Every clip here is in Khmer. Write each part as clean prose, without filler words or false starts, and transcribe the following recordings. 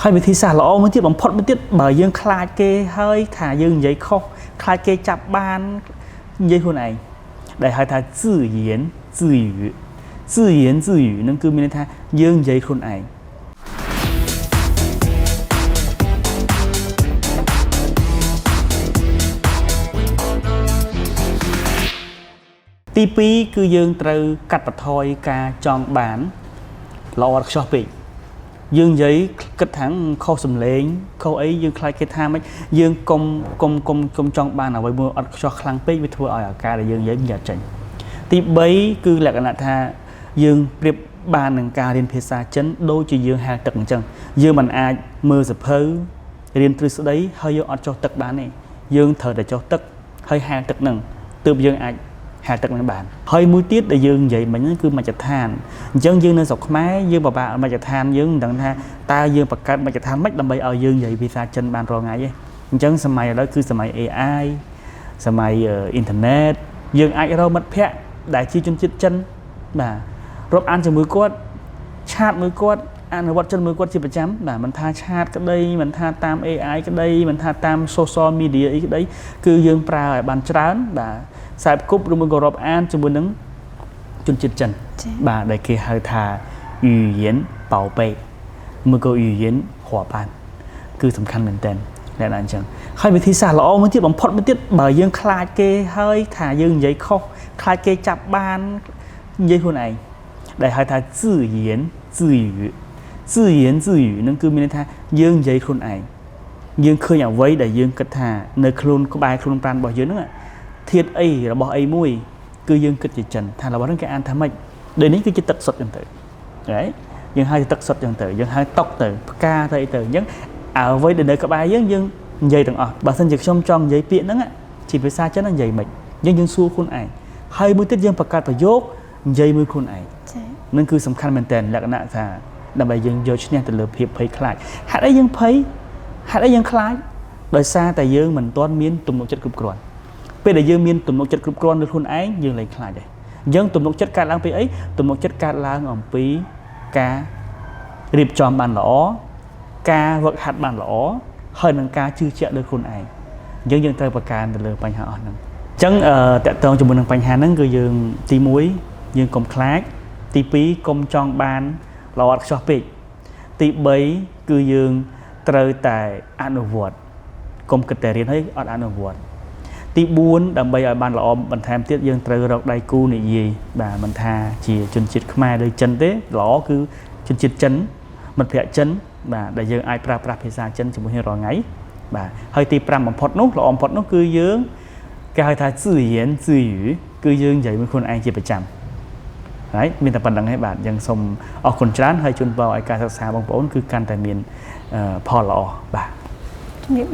ហើយវិធីសាស្ត្រល្អមួយទៀតបំផុតមួយទៀតបើយើងខ្លាចគេហើយថាយើងនិយាយខុសខ្លាចគេចាប់បាននិយាយខ្លួនឯងដែលហៅថា自言自语自言自语នឹងគឺមានន័យថាយើងនិយាយខ្លួនឯងទី2គឺយើងត្រូវកាត់បន្ថយការចង់បានល្អអត់ខ្ចោះពេកយើងនិយាយគិតថាខុសសំឡេងខុសអីយើងខ្លាចគេថាមិនយើងកុំចង់បានអ្វីមួយអត់ខ្ចោះខ្លាំងពេកវាធ្វើឲ្យអាការដែលយើងនិយាយវាអត់ចេញទី3គឺលក្ខណៈថាយើងប្រៀបបាននឹងការរៀនភាសាចិនដូចជាយើងហែលទឹកអញ្ចឹងយើងមិនអាចមើលសភៅរៀនទ្រឹស្ដីហើយយើងអត់ចុះទឹកបានទេយើងត្រូវតែចុះទឹកហើយហែលទឹកនឹងទើបយើងអាចហែលទឹកនឹងបានហើយមួយទៀតដែលយើងនិយាយមិញហ្នឹងគឺមជ្ឈដ្ឋានអញ្ចឹងយើងនៅស្រុកខ្មែរយើងពិបាកមជ្ឈដ្ឋានយើងមិនដឹងថាតើយើងបង្កើតមជ្ឈដ្ឋានម៉េចដើម្បីឲ្យយើងនិយាយភាសាចិនបានរាល់ថ្ងៃទេអញ្ចឹងសម័យឥឡូវគឺសម័យ AI សម័យអ៊ីនធឺណិតយើងអាចរកមិត្តភ័ក្តិដែលជាជនជាតិចិនបាទរាប់អានជាមួយគាត់ឆាតមួយគាត់អនុវត្តចិនមួយគាត់ជាប្រចាំបាទមិនថាឆាតក្តីមិនថាតាម AI ក្តីមិនថាតាម social media អីក្តីគឺយើងប្រើឲ្យបានច្រើនបាទខ្សែគប់ឬមួយក៏រាប់អានជាមួយនឹងជនជាតិចិនបាទដែលគេហៅថា语言宝贝មួយក៏语言伙伴គឺសំខាន់មែនតើអ្នកណាអញ្ចឹងហើយវិធីសាស្ត្រល្អមួយទៀតបំផុតមួយទៀតបើយើងខ្លាចគេហើយថាយើងនិយាយខុសខ្លាចគេចាប់បាននិយាយខ្លួនឯងដែលហៅថា自言自语自言自语នឹងគឺមានន័យថាយើងនិយាយខ្លួនឯងយើងឃើញអ្វីដែលយើងគិតថានៅខ្លួនក្បែរខ្លួនប្រាណរបស់យើងហ្នឹងធាតុអីរបស់អីមួយគឺយើងគិតជាចិនថារបស់ហ្នឹងគេអានថាម៉េចដូចនេះគឺជាទឹកសុទ្ធចឹងទៅហើយយើងហៅទឹកសុទ្ធចឹងទៅយើងហៅតុកទៅផ្កាទៅអីទៅអញ្ចឹងអ្វីដែលនៅក្បែរយើងនិយាយទាំងអស់បើមិនជាខ្ញុំចង់និយាយពាក្យហ្នឹងជាភាសាចិននិយាយម៉េចយើងសួរខ្លួនឯងហើយមួយទៀតយើងបង្កើតប្រយោគនិយាយមួយខ្លួនឯងនឹងគឺសំខាន់មែនតើលក្ខណៈថាដើម្បីយើងយកឈ្នះទៅលើភាពភ័យខ្លាចហេតុអីយើងភ័យហេតុអីយើងខ្លាចដោយសារតែយើងមិនទាន់មានទំនុកចិត្តគ្រប់គ្រាន់ពេលដែលយើងមានទំនុកចិត្តគ្រប់គ្រាន់លើខ្លួនឯងយើងលែងខ្លាចដែរអញ្ចឹងទំនុកចិត្តកើតឡើងពីអីទំនុកចិត្តកើតឡើងអំពីការរៀបចំបានល្អការវឹកហាត់បានល្អហើយនឹងការជឿជាក់លើខ្លួនឯងអញ្ចឹងយើងត្រូវប្រកាន់ទៅលើបញ្ហាអស់ហ្នឹងអញ្ចឹងតកតងជាមួយនឹងបញ្ហាហ្នឹងគឺយើងទី1យើងកុំខ្លាចទី2កុំចង់បានល្អអត់ខ្ចោះពេកទី3គឺយើងត្រូវតែអនុវត្តកុំគិតតែរៀនហើយអត់អនុវត្តទី4ដើម្បីឲ្យបានល្អបន្ថែមទៀតយើងត្រូវរកដៃគូនិយាយបាទមិនថាជាជនជាតិខ្មែរឬចិនទេល្អគឺជនជាតិចិនមិត្តភ័ក្តិចិនបាទដែលយើងអាចប្រើប្រាស់ភាសាចិនជាមួយគ្នារាល់ថ្ងៃបាទហើយទី5បំផុតនោះល្អបំផុតនោះគឺយើងគេហៅថា自言自语គឺយើងនិយាយមួយខ្លួនឯងជាប្រចាំហើយមានតែប៉ុណ្្នឹងឯងបាទយើងសូមអរគុណច្រើនហើយជូនពរឲ្យការសិក្សាបងប្អូនគឺកាន់តែមានផលល្អបាទជំរាប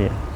លា